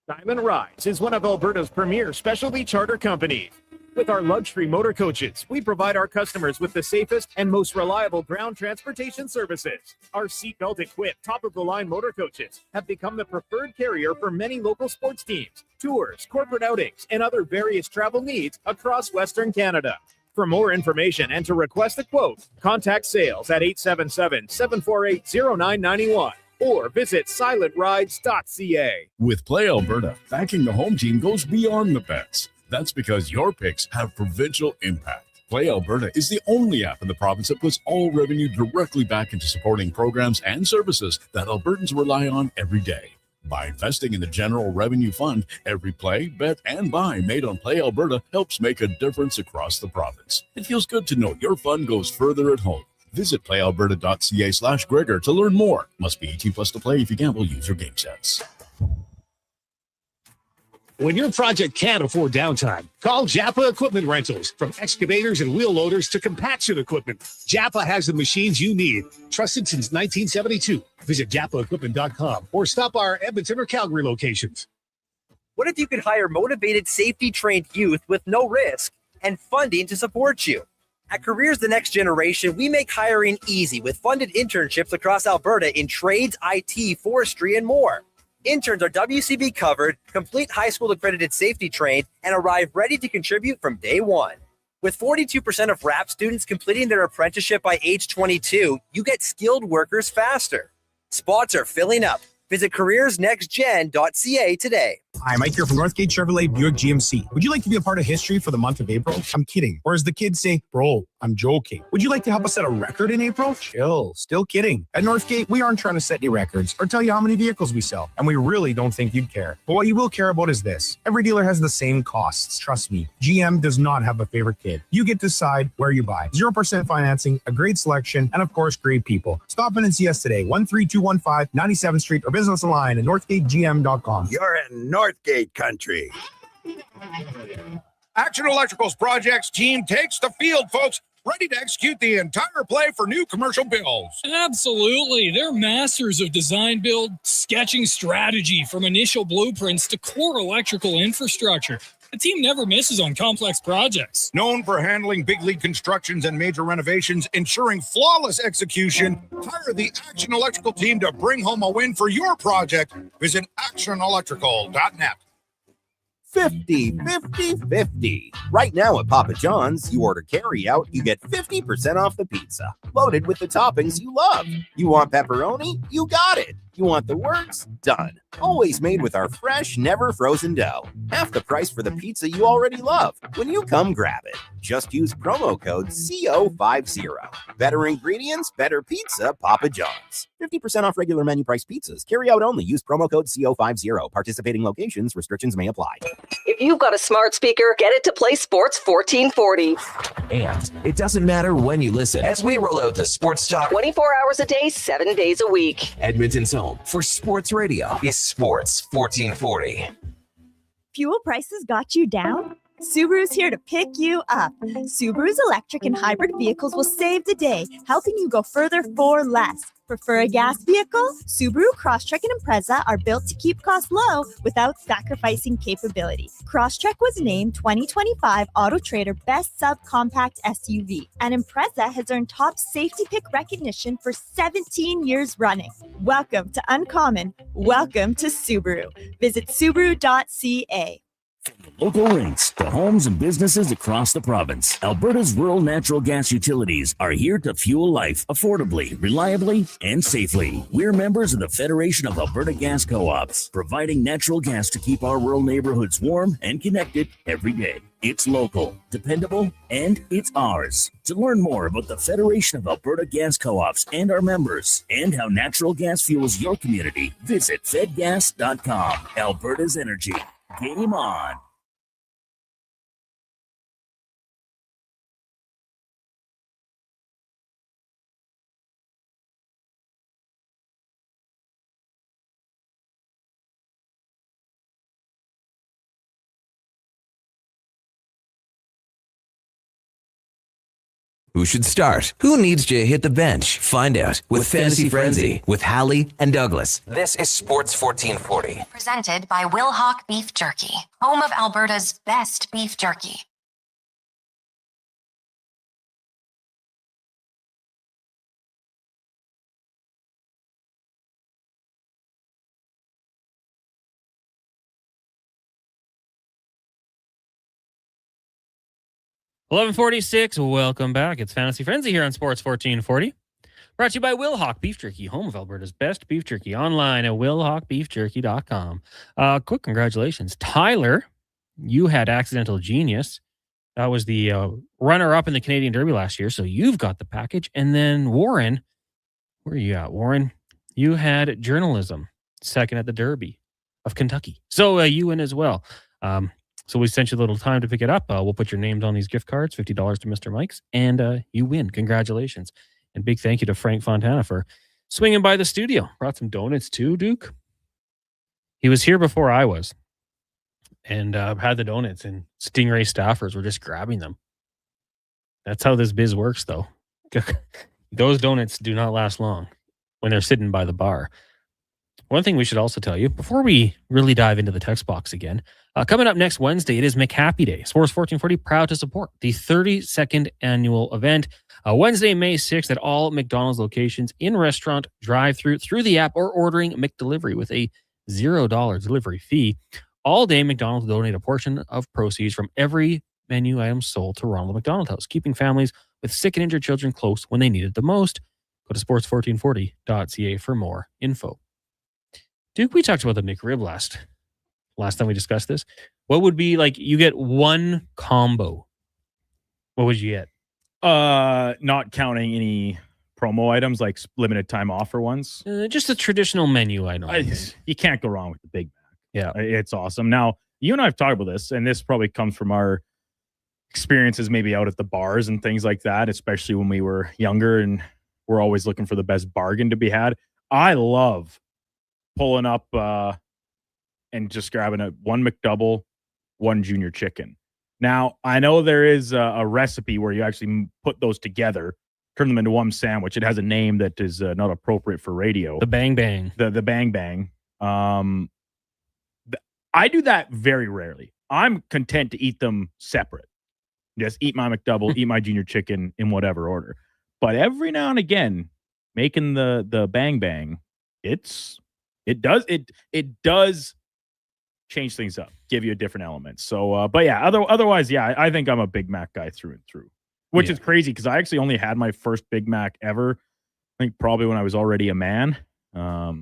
Diamond Rides is one of Alberta's premier specialty charter companies. With our luxury motor coaches, we provide our customers with the safest and most reliable ground transportation services. Our seatbelt equipped, top-of-the-line motor coaches have become the preferred carrier for many local sports teams, tours, corporate outings, and other various travel needs across Western Canada. For more information and to request a quote, contact sales at 877-748-0991 or visit silentrides.ca. With Play Alberta, backing the home team goes beyond the bets. That's because your picks have provincial impact. Play Alberta is the only app in the province that puts all revenue directly back into supporting programs and services that Albertans rely on every day. By investing in the General Revenue Fund, every play, bet, and buy made on Play Alberta helps make a difference across the province. It feels good to know your fund goes further at home. Visit playalberta.ca/Gregor to learn more. Must be 18+ to play. If you gamble, use your game sense. When your project can't afford downtime, call Japa Equipment Rentals. From excavators and wheel loaders to compaction equipment, Japa has the machines you need. Trusted since 1972. Visit japaequipment.com or stop our Edmonton or Calgary locations. What if you could hire motivated, safety-trained youth with no risk and funding to support you? At Careers the Next Generation, we make hiring easy with funded internships across Alberta in trades, IT, forestry, and more. Interns are WCB covered, complete high school accredited safety trained, and arrive ready to contribute from day one. With 42% of RAP students completing their apprenticeship by age 22, you get skilled workers faster. Spots are filling up. Visit careersnextgen.ca today. Hi, Mike here from Northgate Chevrolet Buick GMC. Would you like to be a part of history for the month of April? I'm kidding. Or as the kids say, bro, I'm joking. Would you like to help us set a record in April? Chill. Still kidding. At Northgate, we aren't trying to set any records or tell you how many vehicles we sell. And we really don't think you'd care. But what you will care about is this. Every dealer has the same costs. Trust me. GM does not have a favorite kid. You get to decide where you buy. 0% financing, a great selection, and of course, great people. Stop in and see us today. 13215 97th Street or business online at northgategm.com. You're in Northgate country. Action Electrical's projects team takes the field, folks, ready to execute the entire play for new commercial builds. Absolutely. They're masters of design build, sketching strategy from initial blueprints to core electrical infrastructure. The team never misses on complex projects. Known for handling big league constructions and major renovations, ensuring flawless execution, hire the Action Electrical team to bring home a win for your project. Visit actionelectrical.net. 50-50-50. Right now at Papa John's, you order carry out, you get 50% off the pizza, loaded with the toppings you love. You want pepperoni? You got it. You want the works? Done. Always made with our fresh, never frozen dough. Half the price for the pizza you already love. When you come grab it, just use promo code CO50. Better ingredients, better pizza, Papa John's. 50% off regular menu price pizzas. Carry out only. Use promo code CO50. Participating locations, restrictions may apply. If you've got a smart speaker, get it to play Sports 1440. And it doesn't matter when you listen as we roll out the Sports Talk 24 hours a day, 7 days a week. Edmonton's home for sports radio is Sports 1440. Fuel prices got you down? Subaru's here to pick you up. Subaru's electric and hybrid vehicles will save the day, helping you go further for less. Prefer a gas vehicle? Subaru Crosstrek and Impreza are built to keep costs low without sacrificing capability. Crosstrek was named 2025 Auto Trader Best Subcompact SUV, and Impreza has earned top safety pick recognition for 17 years running. Welcome to Uncommon. Welcome to Subaru. Visit Subaru.ca. Local links to homes and businesses across the province. Alberta's rural natural gas utilities are here to fuel life affordably, reliably, and safely. We're members of the Federation of Alberta Gas Co-ops, providing natural gas to keep our rural neighborhoods warm and connected every day. It's local, dependable, and it's ours. To learn more about the Federation of Alberta Gas Co-ops and our members, and how natural gas fuels your community, visit fedgas.com. Alberta's energy. Game on. Who should start? Who needs to hit the bench? Find out with Fantasy Frenzy with Halley and Douglas. This is Sports 1440. Presented by Will Hawk Beef Jerky, home of Alberta's best beef jerky. 11:46. Welcome back. It's Fantasy Frenzy here on Sports 1440. Brought to you by Wilhauk Beef Jerky, home of Alberta's best beef jerky, online at willhawkbeefjerky.com. Quick congratulations. Tyler, you had Accidental Genius. That was the runner-up in the Canadian Derby last year, so you've got the package. And then Warren, where are you at, Warren? You had Journalism, second at the Derby of Kentucky. So you win as well. So we sent you a little time to pick it up. We'll put your names on these gift cards, $50 to Mr. Mike's, and you win. Congratulations. And big thank you to Frank Fontana for swinging by the studio. Brought some donuts too, Duke. He was here before I was and had the donuts, and Stingray staffers were just grabbing them. That's how this biz works, though. Those donuts do not last long when they're sitting by the bar. One thing we should also tell you, before we really dive into the text box again, coming up next Wednesday, it is McHappy Day. Sports 1440 proud to support the 32nd annual event. Wednesday, May 6th at all McDonald's locations, in restaurant, drive-through, through the app, or ordering McDelivery with a $0 delivery fee. All day, McDonald's will donate a portion of proceeds from every menu item sold to Ronald McDonald House, keeping families with sick and injured children close when they need it the most. Go to sports1440.ca for more info. Duke, we talked about the McRib last time we discussed this. What would be like, you get one combo. What would you get? Not counting any promo items like limited time offer ones. Just a traditional menu item. You can't go wrong with the Big Mac. Yeah. It's awesome. Now, you and I have talked about this, and this probably comes from our experiences maybe out at the bars and things like that, especially when we were younger and we're always looking for the best bargain to be had. I love pulling up and just grabbing one McDouble, one junior chicken. Now, I know there is a recipe where you actually put those together, turn them into one sandwich. It has a name that is not appropriate for radio. The Bang Bang. The Bang Bang. I do that very rarely. I'm content to eat them separate. Just eat my McDouble, eat my junior chicken in whatever order. But every now and again, making the Bang Bang, it does change things up, give you a different element. So, but yeah, otherwise, yeah, I think I'm a Big Mac guy through and through, which is crazy because I actually only had my first Big Mac ever, I think probably when I was already a man. I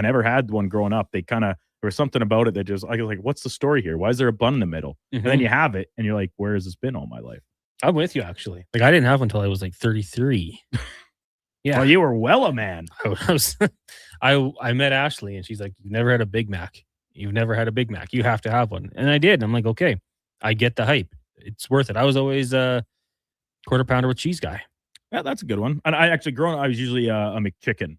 never had one growing up. There was something about it that just, I was like, what's the story here? Why is there a bun in the middle? And then you have it and you're like, where has this been all my life? I'm with you, actually. Like, I didn't have one until I was like 33. Yeah. Well, you were well a man. I met Ashley and she's like, you've never had a Big Mac. You've never had a Big Mac. You have to have one. And I did. And I'm like, okay, I get the hype. It's worth it. I was always a quarter pounder with cheese guy. Yeah, that's a good one. And I actually, growing up, I was usually a McChicken.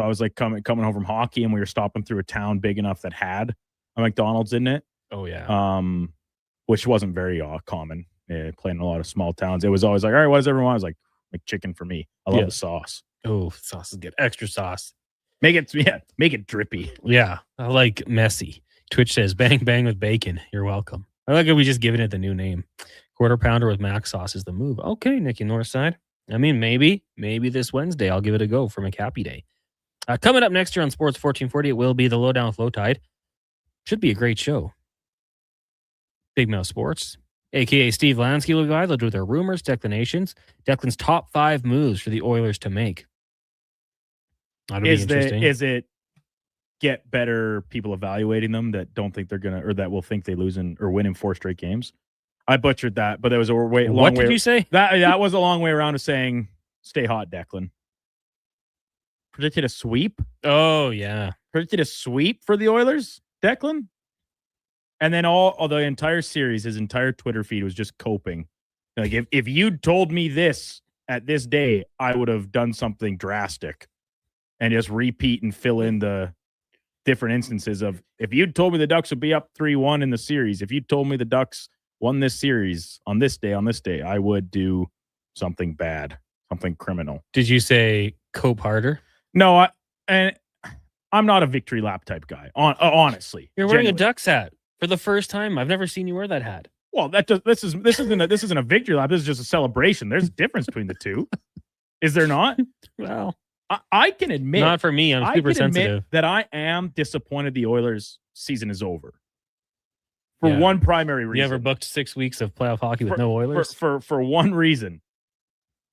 I was like coming home from hockey and we were stopping through a town big enough that had a McDonald's in it. Oh, yeah. Which wasn't very common. Playing in a lot of small towns. It was always like, all right, what does everyone want? I was like, McChicken for me. I love the sauce. Oh, sauce is good. Extra sauce. Make it drippy. Yeah, I like messy. Twitch says, bang, bang with bacon. You're welcome. I like how we just given it the new name. Quarter pounder with mac sauce is the move. Okay, Nikki Northside. I mean, maybe this Wednesday I'll give it a go for McHappy Day. Coming up next year on Sports 1440, it will be the Lowdown with Low Tide. Should be a great show. Big Mouth Sports, a.k.a. Steve Lansky, will guide with their rumors, declinations, Declan's top 5 moves for the Oilers to make. That'll be interesting. Is it get better people evaluating them that don't think they're going to, or that will think they lose or win in 4 straight games? I butchered that, but there was a long way. What did you say? That was a long way around of saying, stay hot, Declan. Predicted a sweep. Oh, yeah. Predicted a sweep for the Oilers, Declan. And then all the entire series, his entire Twitter feed was just coping. Like, if you'd told me this at this day, I would have done something drastic and just repeat and fill in the different instances of, if you'd told me the Ducks would be up 3-1 in the series, if you told me the Ducks won this series on this day, I would do something bad, something criminal. Did you say cope harder? No, I'm not a victory lap type guy. Honestly, you're wearing a Ducks hat for the first time. I've never seen you wear that hat. Well, this isn't a victory lap. This is just a celebration. There's a difference between the two. Is there not? Well, I can admit, not for me. I'm super sensitive. That I am disappointed the Oilers season is over. for one primary reason. You ever booked 6 weeks of playoff hockey with no Oilers? For one reason.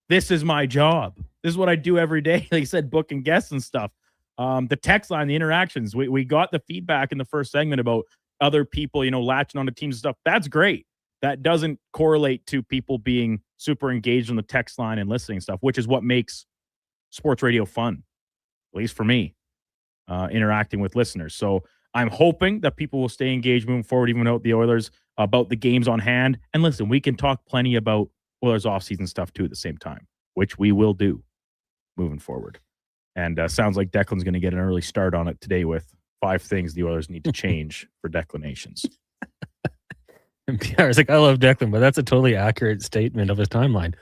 This is my job. This is what I do every day. Like I said, booking guests and stuff. The text line, the interactions. We got the feedback in the first segment about other people, latching on to teams and stuff. That's great. That doesn't correlate to people being super engaged on the text line and listening stuff, which is what makes sports radio fun, at least for me, interacting with listeners. So I'm hoping that people will stay engaged moving forward, even without the Oilers, about the games on hand. And listen, we can talk plenty about Oilers offseason stuff too at the same time, which we will do moving forward. And sounds like Declan's going to get an early start on it today with 5 things the Oilers need to change for declinations. And PR's like, I love Declan, but that's a totally accurate statement of his timeline.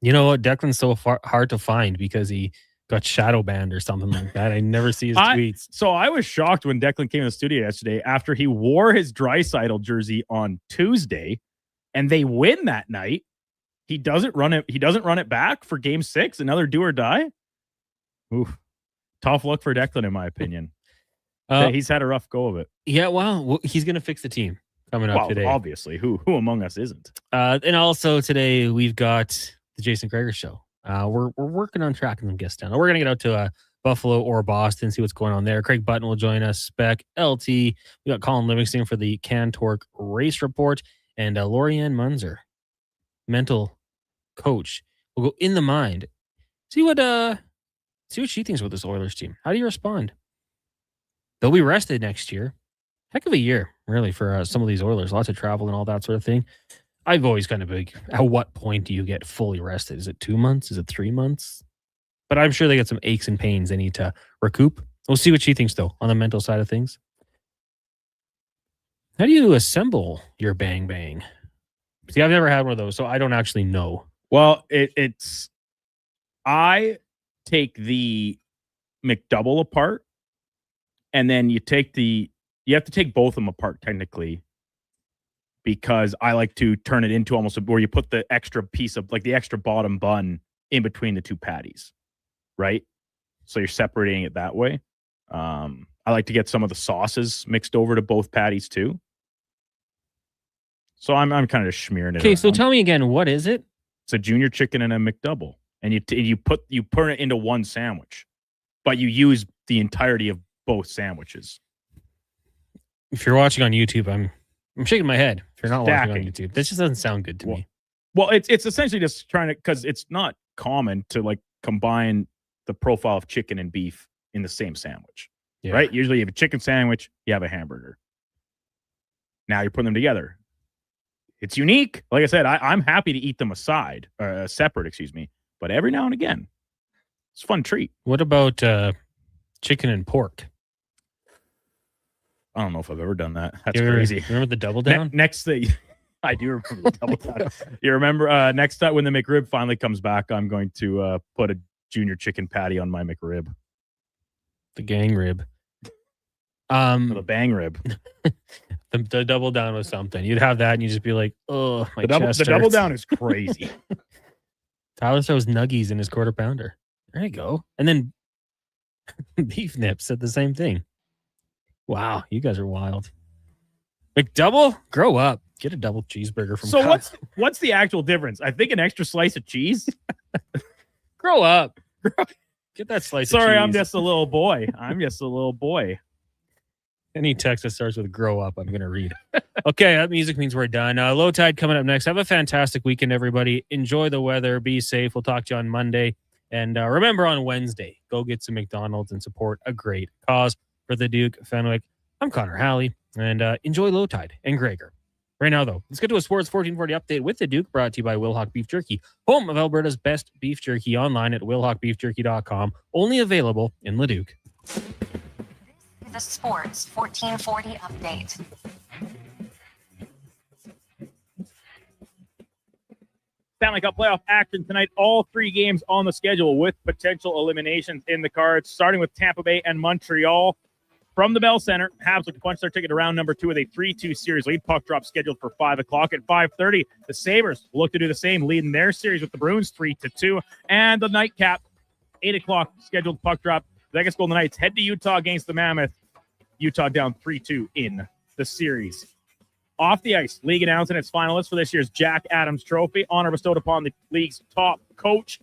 You know what? Declan's so hard to find because he got shadow banned or something like that. I never see his tweets. So I was shocked when Declan came to the studio yesterday after he wore his Draisaitl jersey on Tuesday, and they win that night. He doesn't run it back for Game 6. Another do or die. Oof. Tough luck for Declan, in my opinion. He's had a rough go of it. Yeah, well, he's going to fix the team coming up today. Obviously, who among us isn't? And also today we've got the Jason Krager show. We're working on tracking some guests down. We're going to get out to Buffalo or Boston, see what's going on there. Craig Button will join us. Spec, LT. We got Colin Livingston for the Cantork Race Report, and Lorianne Munzer, mental coach, will go in the mind. See what she thinks about this Oilers team. How do you respond? They'll be rested next year. Heck of a year, really, for some of these Oilers. Lots of travel and all that sort of thing. I've always kind of big. At what point do you get fully rested? Is it 2 months? Is it 3 months? But I'm sure they got some aches and pains they need to recoup. We'll see what she thinks, though, on the mental side of things. How do you assemble your bang bang? See, I've never had one of those, so I don't actually know. Well, I take the McDouble apart, and then you have to take both of them apart technically, because I like to turn it into almost where you put the extra piece of, like, the extra bottom bun in between the two patties, right? So you're separating it that way. I like to get some of the sauces mixed over to both patties too. So I'm kind of just smearing it. Okay, so tell me again, what is it? It's a junior chicken and a McDouble, and you put it into one sandwich, but you use the entirety of both sandwiches. If you're watching on YouTube, I'm shaking my head. If you're not watching on YouTube, this just doesn't sound good to me. Well, it's essentially just trying to, because it's not common to like combine the profile of chicken and beef in the same sandwich, right? Usually you have a chicken sandwich, you have a hamburger. Now you're putting them together. It's unique. Like I said, I'm happy to eat them separate, excuse me. But every now and again, it's a fun treat. What about chicken and pork? I don't know if I've ever done that. That's crazy. Remember the double down? Next thing, I do remember the double down. You remember next time when the McRib finally comes back, I'm going to put a junior chicken patty on my McRib. The gang rib. Or the bang rib. The double down was something. You'd have that and you'd just be like, oh, my chest The double hurts. down is crazy. Tyler throws nuggies in his quarter pounder. There you go. And then beef nips said the same thing. Wow, you guys are wild. McDouble? Grow up. Get a double cheeseburger from So what's the actual difference? I think an extra slice of cheese. Grow up. Get that slice of cheese. Sorry, I'm just a little boy. Any text that starts with grow up, I'm going to read. Okay, that music means we're done. Low Tide coming up next. Have a fantastic weekend, everybody. Enjoy the weather. Be safe. We'll talk to you on Monday. And remember, on Wednesday, go get some McDonald's and support a great cause. For the Duke Fenwick, I'm Connor Halley, and enjoy Low Tide and Gregor. Right now, though, let's get to a Sports 1440 update with the Duke, brought to you by Wilhauk Beef Jerky, home of Alberta's best beef jerky, online at wilhaukbeefjerky.com, only available in Leduc. The Sports 1440 update. Stanley Cup playoff action tonight. All 3 games on the schedule with potential eliminations in the cards, starting with Tampa Bay and Montreal. From the Bell Center, Habs look to punch their ticket to round number 2 with a 3-2 series lead. Puck drop scheduled for 5 o'clock. At 5:30, the Sabres look to do the same, leading their series with the Bruins 3-2. And the nightcap, 8 o'clock scheduled puck drop. Vegas Golden Knights head to Utah against the Mammoth. Utah down 3-2 in the series. Off the ice, league announcing its finalists for this year's Jack Adams Trophy. Honor bestowed upon the league's top coach.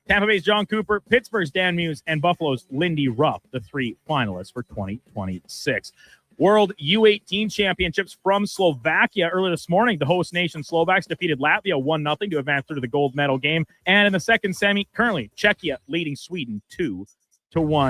Tampa Bay's John Cooper, Pittsburgh's Dan Muse, and Buffalo's Lindy Ruff, the 3 finalists for 2026. World U18 Championships from Slovakia earlier this morning. The host nation Slovaks defeated Latvia 1-0 to advance through to the gold medal game. And in the second semi, currently, Czechia leading Sweden 2-1.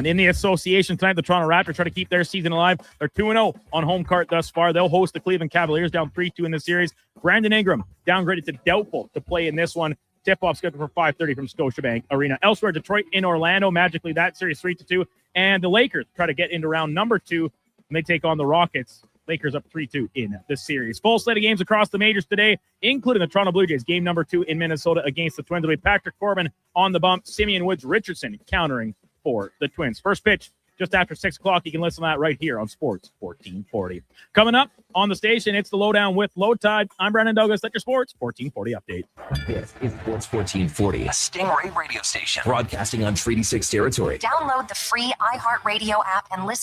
In the association tonight, the Toronto Raptors try to keep their season alive. They're 2-0 on home court thus far. They'll host the Cleveland Cavaliers down 3-2 in the series. Brandon Ingram downgraded to doubtful to play in this one. Tip-off scheduled for 5:30 from Scotiabank Arena. Elsewhere, Detroit in Orlando, magically that series 3-2. And the Lakers try to get into round number 2 when they take on the Rockets. Lakers up 3-2 in the series. Full slate of games across the majors today, including the Toronto Blue Jays game number 2 in Minnesota against the Twins. It'll be Patrick Corbin on the bump, Simeon Woods Richardson countering for the Twins. First pitch just after 6 o'clock. You can listen to that right here on Sports 1440. Coming up on the station, it's the Lowdown with Low Tide. I'm Brandon Douglas. That's your Sports 1440 update. This is Sports 1440, a Stingray radio station broadcasting on Treaty 6 territory. Download the free iHeartRadio app and listen